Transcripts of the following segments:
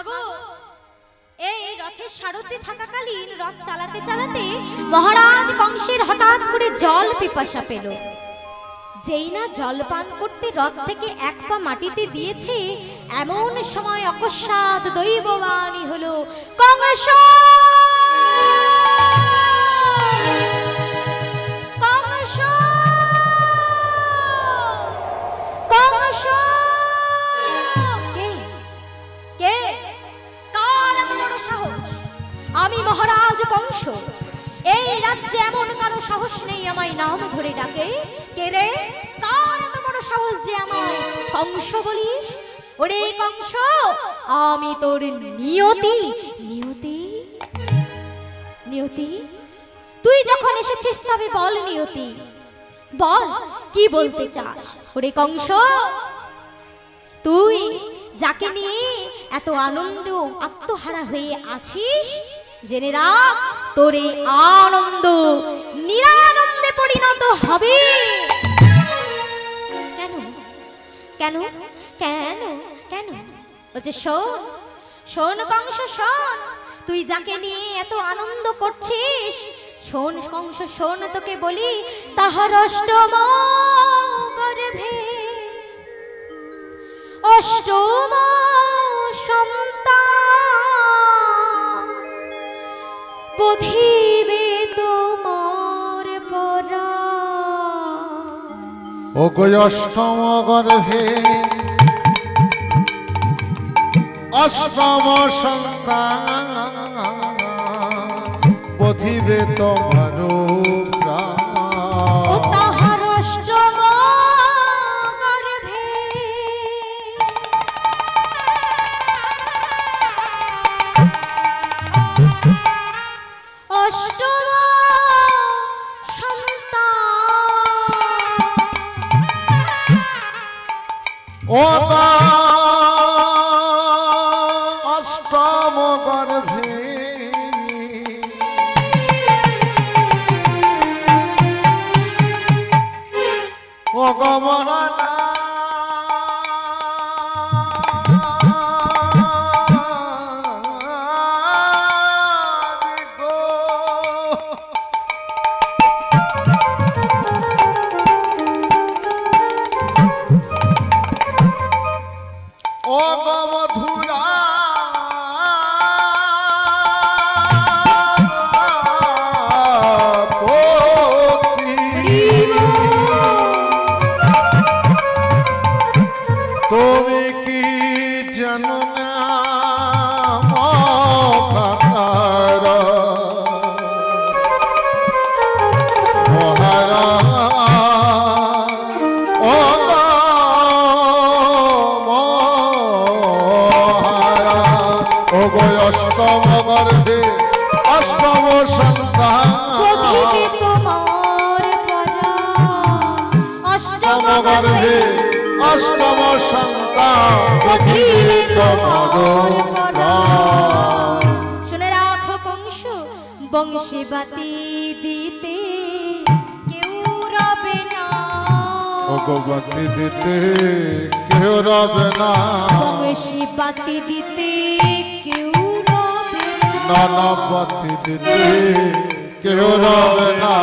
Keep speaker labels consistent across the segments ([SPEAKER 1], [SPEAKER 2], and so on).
[SPEAKER 1] মাগো এই রথের সারথি থাকাকালীন রথ চালাতে চালাতে মহারাজ কংসের হঠাৎ করে জল পিপাসা পেল। যেই না জল পান করতে রথ থেকে এক পা মাটিতে দিয়েছে, এমন সময় অকস্মাৎ দৈববাণী হলো, কংস কংস কংস। কে কে কার এত বড় সাহস? আমি মহারাজ কংস। এই রাজ্যে এমন কারো সাহস নেই আমায় নাম ধরে ডাকে। কে রে? কার এত বড় সাহস যে আমায় কংস বলিস? ওরে কংস, আমি তোর নিয়তি। নিয়তি নিয়তি, তুই যখন এসেছিস তবে বল নিয়তি, বল কি বলতে চাস? ওরে কংস, তুই যাকে নিয়ে এত আনন্দ আত্মহারা হয়ে আছিস, জেনে রাখ তোর এই আনন্দ নিরানন্দে পরিণত হবে। কেন কেন কেন কেন? বলছে শোন শোন কংস শোন, তুই যাকে নিয়ে এত আনন্দ করছিস, শোন কংস শোন, তোকে বলি, তাহার অষ্টম গর্ভে অষ্টম সন্তান বধিবে তোমার পরা।
[SPEAKER 2] ও গো অষ্টম গর্ভে অষ্টম সন্তান বধিবে তোমার প্রাণ।
[SPEAKER 1] ও তাহার অষ্টম গর্ভে অষ্টম সন্তান।
[SPEAKER 2] ও অষ্টম গর্ভে ও গো মহানা অষ্টম গর্ভে অষ্টম সন্তান
[SPEAKER 1] বধিবে তোমার পরা। অষ্টম গর্ভে
[SPEAKER 2] অষ্টম সন্তান বধিবে তোমার পরা।
[SPEAKER 1] শুনে রাখো কংস, বংশে বাতি দিতে কেউ রবে না।
[SPEAKER 2] ও গো বাতি দিতে কেউ রবে না।
[SPEAKER 1] বংশে বাতি দিতে কেউ রবে না।
[SPEAKER 2] নানা বাতি দিতে কেউ রবে না।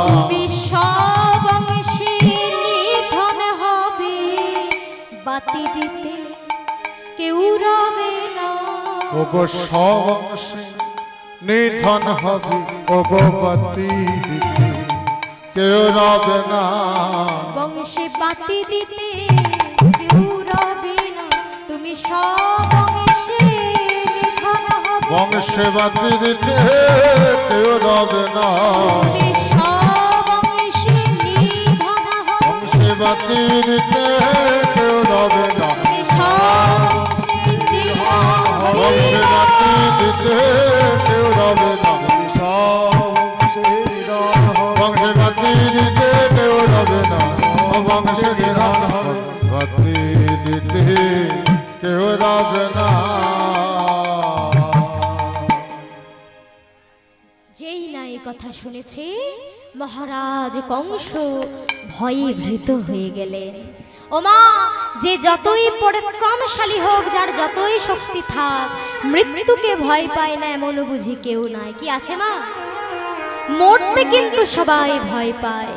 [SPEAKER 1] তুমি সবংশে নিধন হবে, বাতি দিতে কেউ রবে না।
[SPEAKER 2] ও গো সবংশে নিধন হবে, ও গো বাতি দিতে কেউ রবে না।
[SPEAKER 1] বংশে বাতি দিতে কেউ রবে না। তুমি সবংশে নিধন হবে,
[SPEAKER 2] বংশে বাতি দিতে কেউ রবে না।
[SPEAKER 1] তুমি সবংশে নিধন হবে,
[SPEAKER 2] বংশে বাতি দিতে কেউ রবে না।
[SPEAKER 1] তুমি সবংশে নিধন হবে।
[SPEAKER 2] বংশে বাতি দিতে কেউ রবে না। বংশে বাতি দিতে কেউ রবে না। বংশে নিধন হবে, বাতি দিতে কেউ রবে না।
[SPEAKER 1] যেই না এই কথা শুনেছে, মহারাজ কংস ভয়ে ভীত হয়ে গেলেন। ও মা, যে যতই পরাক্রমশালী হোক, যার যতই শক্তি থাক, মৃত্যুকে ভয় পায় না এমন বুঝি কেউ নাই। কি আছে মা? মরতে কিন্তু সবাই ভয় পায়।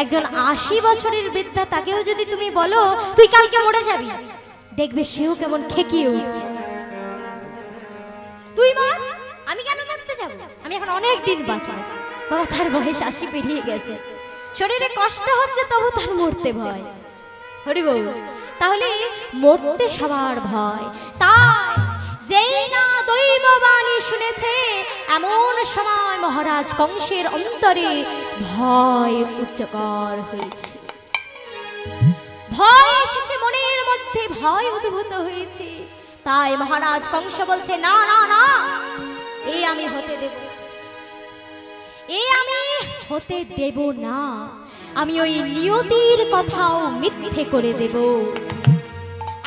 [SPEAKER 1] একজন ৮০ বছরের বৃদ্ধা, তাকেও যদি তুমি বলো তুই কালকে মরে যাবি, দেখবে সেও কেমন খেকিয়ে উঠছে। তুই মর, আমি কেন মরতে যাব? আমি এখন অনেক দিন বাঁচব। বাবা, তার বয়স ৮০ পেরিয়ে গেছে, শরীরে কষ্ট হচ্ছে, তবু তার মরতে ভয়। হরি বল। তাহলে মরতে সবার ভয়। তাই যেই না দৈববাণী শুনেছে, এমন সময় মহারাজ কংসের অন্তরে ভয় উচ্চকর হয়েছে। ভয় এসেছে মনের মধ্যে, ভয় উদ্ভূত হয়েছে। তাই মহারাজ কংস বলছে, না না না, এই আমি হতে দেব, এই আমি হতে দেব না। আমি ওই নিয়তির কথাও মিথ্যে করে দেব।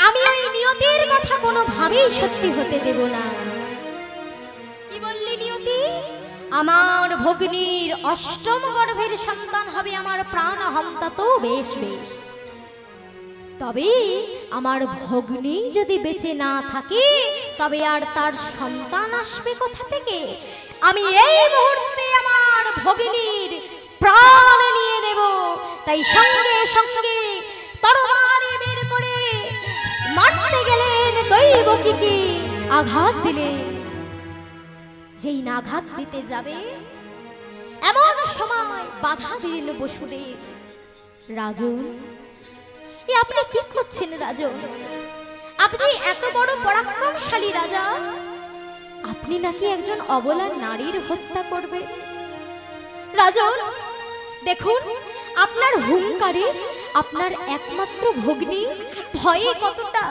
[SPEAKER 1] আমি ওই নিয়তির কথা কোনোভাবেই সত্যি হতে দেব না। কি বললি নিয়তি? আমার ভগ্নীর অষ্টম গর্ভের সন্তান হবে আমার প্রাণহন্তা, তো বেশ বেশ। তবে আমার ভগ্নী যদি বেঁচে না থাকে, তবে আর তার সন্তান আসবে কোথা থেকে? আমি এই মুহূর্তে আমার ভগ্নীর প্রাণ নিয়ে নেব। তাই সঙ্গে সঙ্গে তরবারি বের করে মারতে গেলেন, দৈবকীকে আঘাত দিলেন। যেই না আঘাত দিতে যাবে, এমন সময় বাধা দিলেন বসুদেব। রাজন, এ আপনি কি করছেন রাজন? আপনি এত বড় পরাক্রমশালী রাজা, আপনি নাকি একজন অবলা নারীর হত্যা করবেন? রাজন দেখুন, আপনার হুঙ্কারে আপনার একমাত্র ভগ্নী ভয়ে কতটা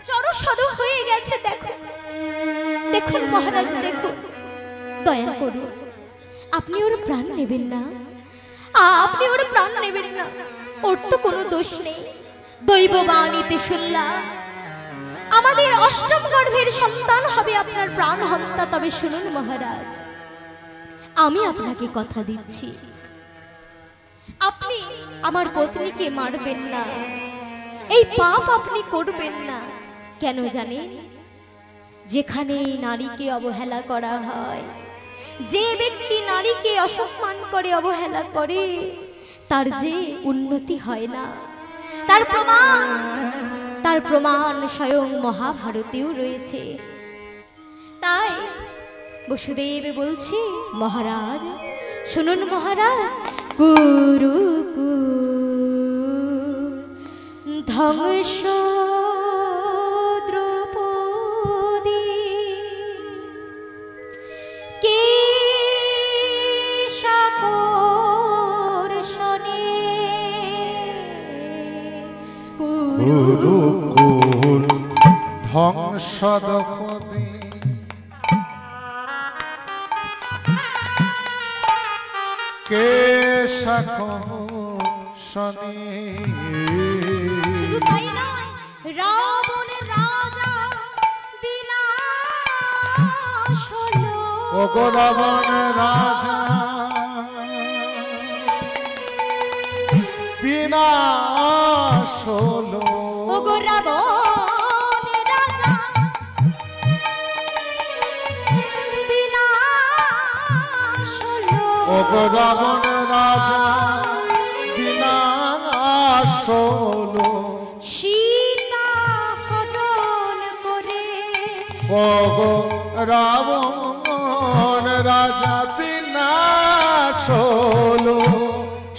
[SPEAKER 1] জড়সড় হয়ে গেছে। দেখুন দেখুন মহারাজ, দেখুন, দয়া করুন, আপনি ওর প্রাণ নেবেন না, আপনি ওর প্রাণ নেবেন না। ওর তো কোনো দোষ নেই। দৈববাণীতে শুনলাম আমাদের অষ্টম গর্ভের সন্তান হবে আপনার প্রাণ হত্যা। তবে শুনুন মহারাজ, আমি আপনাকে কথা দিচ্ছি, আপনি আমার পত্নীকে মারবেন না, এই পাপ আপনি করবেন না। কেন জানেন? যেখানে নারীকে অবহেলা করা হয়, যে ব্যক্তি নারীকে অসম্মান করে, অবহেলা করে, তার যে উন্নতি হয় না, তার প্রমাণ স্বয়ং মহাভারতেও রয়েছে। তাই বসুদেব বলছে, মহারাজ শুনুন মহারাজ, কুরুকু ধ্বংস দ্রৌপদী কে শাকর্ষণে
[SPEAKER 2] কুরুকুল ধ্বংস দ্রৌপদী কে শাকর্ষণে।
[SPEAKER 1] শুধু তাই নয়, রাবণ রাজা বিনাশ হলো।
[SPEAKER 2] ওগো রাবণ রাজা বিনাশ হলো।
[SPEAKER 1] ওগো রাবণ রাজা বিনাশ হলো।
[SPEAKER 2] ওগো রাবণ রাজা বিনাশ হলো।
[SPEAKER 1] সীতা হরণ করে।
[SPEAKER 2] ওগো রাবণ রাজা বিনাশ হলো,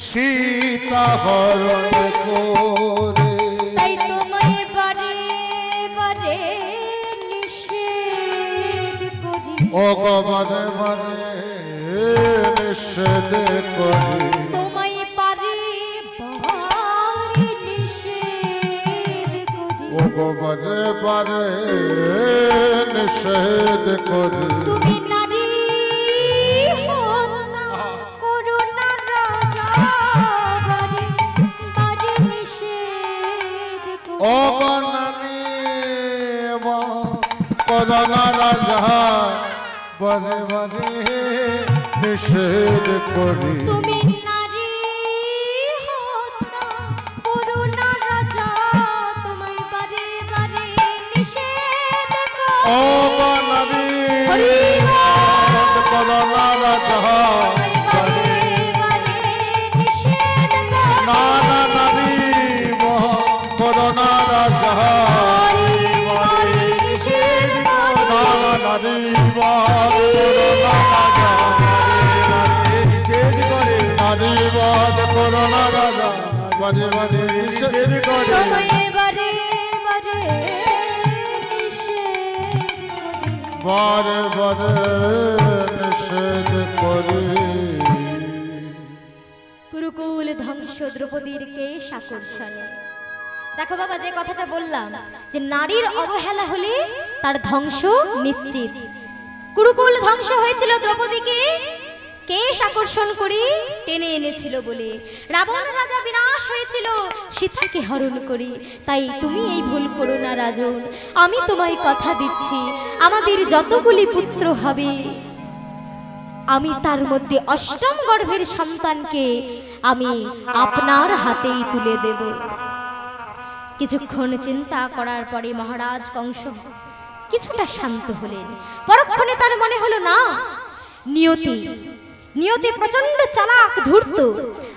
[SPEAKER 2] সীতা হরণ করে।
[SPEAKER 1] তাই তোমায় বারে বারে নিষেধ করি।
[SPEAKER 2] ওগো বারে বারে নিষেধ করি।
[SPEAKER 1] তোমায় বারে বারে নিষেধ করি।
[SPEAKER 2] ওগো বারে বারে নিষেধ করি।
[SPEAKER 1] তুমি নারী হত্যা করো না রাজা, বারে বারে নিষেধ করি।
[SPEAKER 2] ওগো নারী করোনা রাজা বারে বারে নিষেধ করি।
[SPEAKER 1] তুমি নারী হত্যা করো না রাজা,
[SPEAKER 2] ও নারী
[SPEAKER 1] হরি বল।
[SPEAKER 2] করোনা রাজা
[SPEAKER 1] বারে বারে নিষেধ করে।
[SPEAKER 2] না না নারী করোনা রাজা
[SPEAKER 1] হরি বারে নিষেধ করে।
[SPEAKER 2] না না নারী করোনা রাজা
[SPEAKER 3] নিষেধ করে
[SPEAKER 2] নারী করোনা রাজা বারে বারে নিষেধ করে
[SPEAKER 1] তবে বারে বারে নিষেধ করে।
[SPEAKER 2] বারে বারে নিষেধ করে
[SPEAKER 1] কুরুকুল ধ্বংস দ্রৌপদীর কেশ আকর্ষণে। দেখো বাবা, যে কথাটা বললাম যে নারীর অবহেলা হলে তার ধ্বংস নিশ্চিত। কুরুকুল ধ্বংস হয়েছিল দ্রৌপদীকে কেশ আকর্ষণ করে টেনে এনেছিল বলে। রাবণ রাজা বিনাশ হয়েছিল সীতাকে হরণ করে। তাই তুমি এই ভুল করো না রাজন। আমি তোমায় কথা দিচ্ছি, আমাদের যতগুলি পুত্র হবে আমি তার মধ্যে অষ্টম গর্ভের সন্তানকে আমি আপনার হাতেই তুলে দেব। কিছুক্ষণ চিন্তা করার পরে মহারাজ কংস কিছুটা শান্ত হলেন। পরক্ষণে তার মনে হলো না, নিয়তি নিয়তি প্রচন্ড চালাক ধূর্ত।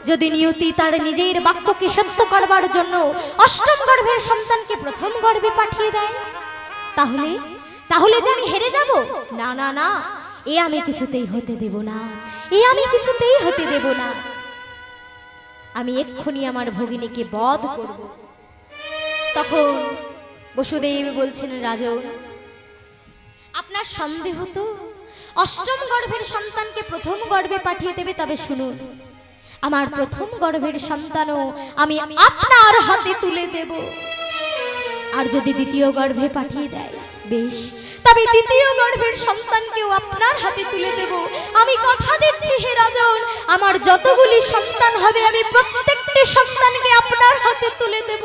[SPEAKER 1] যদি নিয়তি তার নিজের বাক্যকে সত্য করবার জন্য অষ্টম গর্ভের সন্তানকে প্রথম গর্ভে পাঠিয়ে দেয়, তাহলে তাহলে যে আমি হেরে যাব? না না না, এ আমি কিছুতেই হতে দেব না, এ আমি কিছুতেই হতে দেব না। আমি এক্ষুনি আমার ভগিনীকে বধ করব। তখন বসুদেব বলছেন, রাজন আপনার সন্দেহ তো অষ্টম গর্ভের সন্তানকে প্রথম গর্ভে পাঠিয়ে দেবে, তবে শুনুন, আমার প্রথম গর্ভের সন্তানও আমি আপনার হাতে তুলে দেব। আর যদি দ্বিতীয় গর্ভে পাঠিয়ে দেয়, বেশ, তবে দ্বিতীয় গর্ভের সন্তানকেও আপনার হাতে তুলে দেব। আমি কথা দিচ্ছি হে রাজন, আমার যতগুলি সন্তান হবে আমি প্রত্যেকটি সন্তানকে আপনার হাতে তুলে দেব।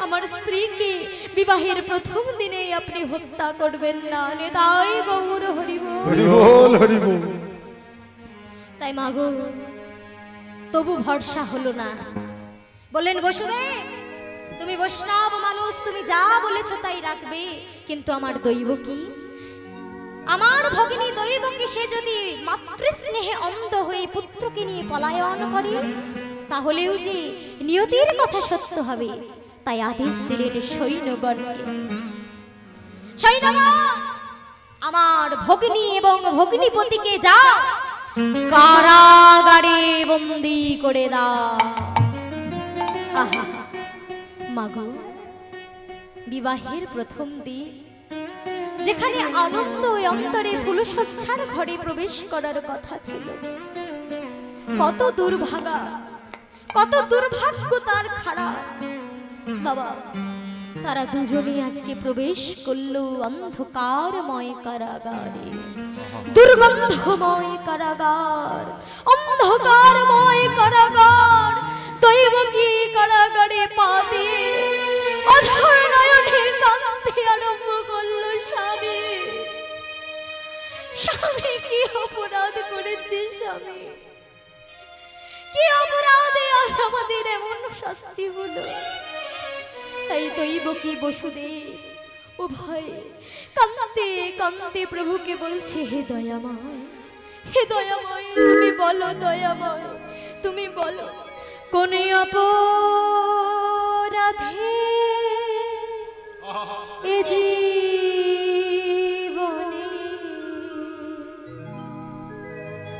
[SPEAKER 1] আমার স্ত্রীকে বিবাহের প্রথম দিনেই আপনি হত্যা করবেন না। নেতাই গৌর হরিবল
[SPEAKER 2] হরিবল হরিবল।
[SPEAKER 1] তাই মাগো, তবু ভরসা হলো না। বললেন, বসুদেব তুমি বৈষ্ণব মানুষ, তুমি যা বলেছো তাই রাখবে, কিন্তু আমার দৈব কি? আমার ভগিনী দৈব কি? সে যদি মাতৃস্নেহে অন্ধ হয়ে পুত্রকে নিয়ে পলায়ন করে, তাহলেও যে নিয়তির কথা সত্য হবে। তাই আদেশ দিলেন সৈন্যগণকে, সৈন্যগণ আমার ভগিনী এবং ভগ্নিপতিকে যা কারাগারে বন্দী করে দাও। আহা মাগো, বিবাহের প্রথম দিন যেখানে আনন্দ অন্তরে ফুলসজ্জার ঘরে প্রবেশ করার কথা ছিল, কত দুর্ভাগা, কত দুর্ভাগ্য তার খারাপ। বাবা, তারা দুজনেই আজকে প্রবেশ করলো অন্ধকারময় কারাগারে। দুর্গন্ধময় কারাগার, অন্ধকারময় কারাগার, দৈবকী কারাগারে পা দিয়ে অঝর নয়নে কাঁদতে আরম্ভ করলো স্বামী। স্বামী কি অপরাধ করেছে? স্বামী কি অপরাধে আজ আমাদের এমন শাস্তি হলো? তাই দৈবকী বসুদেব উভয়ে কাঁদতে কাঁদতে প্রভুকে বলছে, হে দয়াময়, হে দয়াময়, তুমি বলো দয়াময়, তুমি বলো কোন অপরাধে এ জীবনে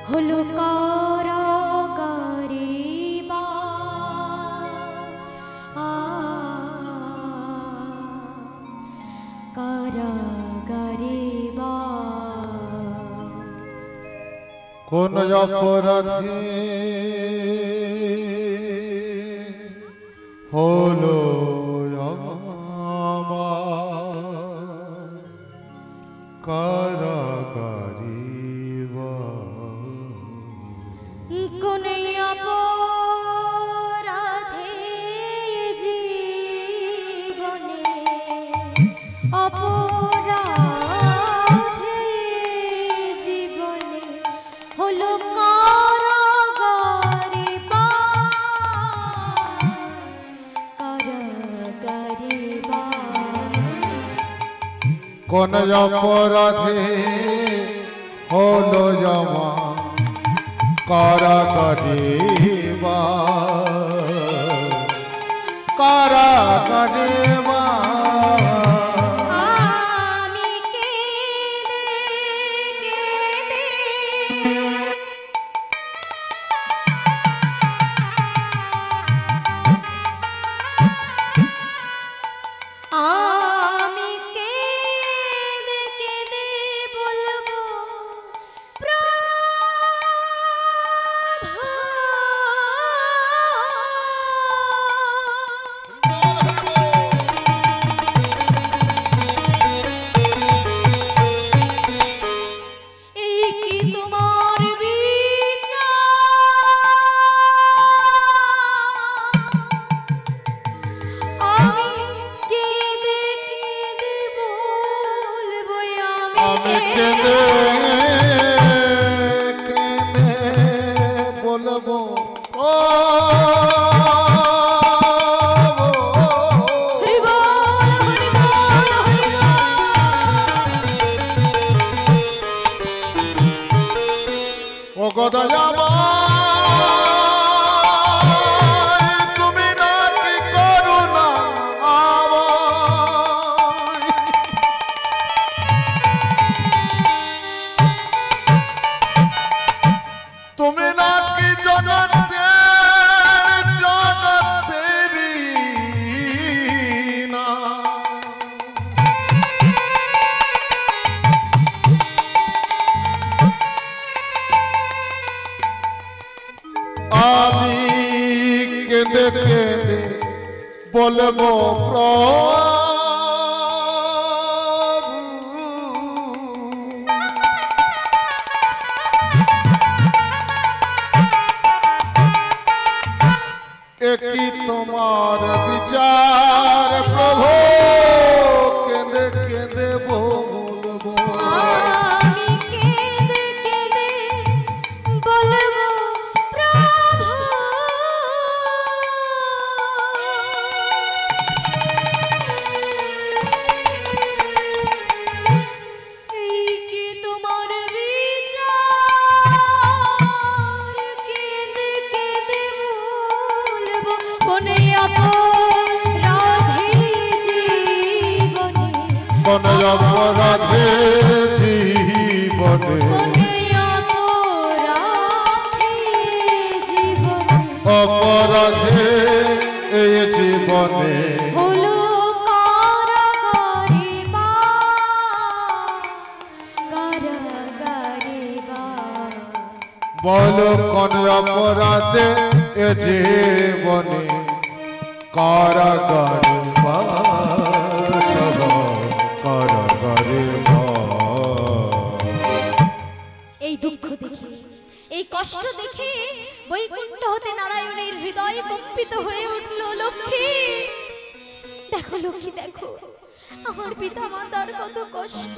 [SPEAKER 1] হলো কারাগারে কারাগারে
[SPEAKER 2] কোন অপরাধে হলো আমার কারাগারে
[SPEAKER 1] কোন অপরাধে জীবনে অপরাধে জীবনে হলো কারাগারে কারাগারে
[SPEAKER 2] কোন অপরাধে হলো জমা কারাগারে বা কারাগারে বা
[SPEAKER 1] আমি কেঁদে কেঁদে আমি কেঁদে কেঁদে বলবো এই কি তোমার বিচার আমি কেঁদে কেঁদে বলবো
[SPEAKER 2] আমি কেঁদে কেঁদে বলবো ও
[SPEAKER 1] হরি বল হরি বল হরি
[SPEAKER 2] ও গদয়ামা তুমি নাকি করুণা আমায় তুমি নাকি জগতেরি না আমি কেঁদে কেঁদে বলবো একই তোমার বিচার প্রভু কেঁদে কেঁদে বলবো
[SPEAKER 1] আমি কেঁদে কেঁদে বলবো প্রভু এই কি তোমার বিচার কেঁদে কেঁদে বলবো কোন অপরাধে জীবনে
[SPEAKER 2] কোন অপরাধে জীবনে অপরাধে এই জীবনে
[SPEAKER 1] হলো কারাগারে বা কারাগারে বা
[SPEAKER 2] বলো কোন অপরাধে এ জীবনে কারাগারে বাসব কারাগারে
[SPEAKER 1] এই দুঃখ দেখে এই কষ্ট দেখে বৈকুণ্ঠ হতে নারায়ণের হৃদয় কম্পিত হয়ে উঠল। লক্ষ্মী দেখো লক্ষ্মী দেখো আমার পিতা মাতার কত কষ্ট,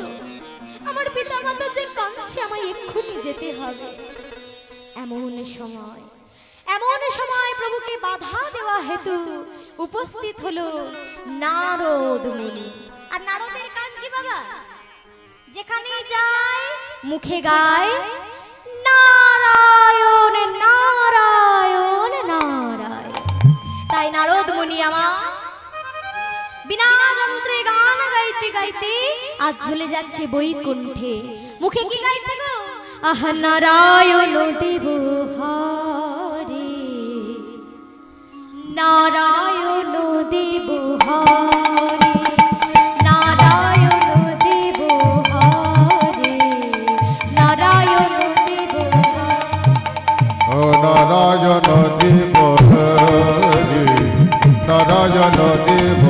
[SPEAKER 1] আমার পিতা মাতা যে কাঁদছে, আমায় এক্ষুনি যেতে হবে। এমন সময় প্রভুকে বাধা দেওয়া হেতু উপস্থিত হলো নারদ মুনি। আর নারদের কাজ কি বাবা? যেখানে যায় মুখে গায় নারায়ণ নারায়ণ নারায়ণ। তাই নারদ মুনি আমার বিনা যন্ত্রে গান গাইতে গাইতে আজ চলে যাচ্ছে বৈকুণ্ঠে। মুখে কি গাইছে গো? আহ নারায়ণ দেব হরে, নারায়ণ দেব হরে, নারায়ণ দেব হরে, নারায়ণ দেব
[SPEAKER 2] ও নারায়ণ দেব হরি, নারায়ণ দেব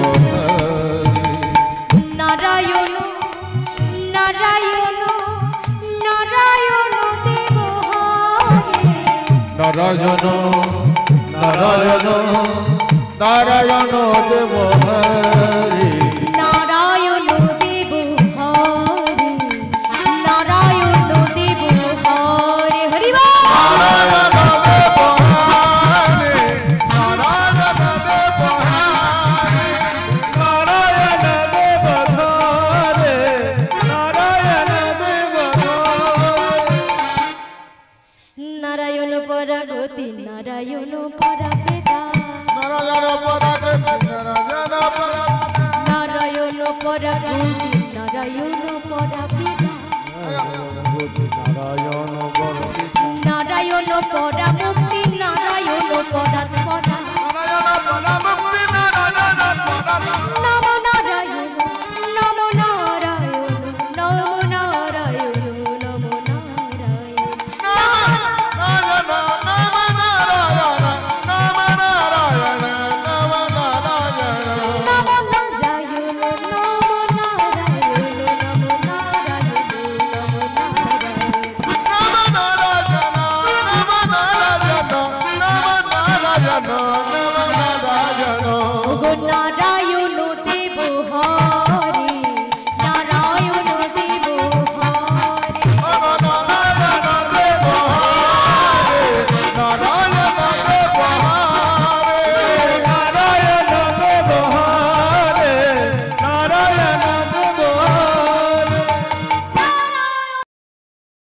[SPEAKER 1] নারায়ণ নারায়ণ নারায়ণ দেব হরে,
[SPEAKER 2] নারায়ণ নারায়ণ নারায়ণ দেব হরি,
[SPEAKER 1] নারায়ণ দেব হরে, নারায়ণ দেব হরে। হরি বল।
[SPEAKER 3] নারায়ণ দেব ধরে
[SPEAKER 1] নারায়ণ পরা পিতা
[SPEAKER 2] নারায়ণ বড় পিতা
[SPEAKER 1] নারায়ণ পরা মুক্তি নারায়ণ পরা পরা
[SPEAKER 3] নারায়ণ পরম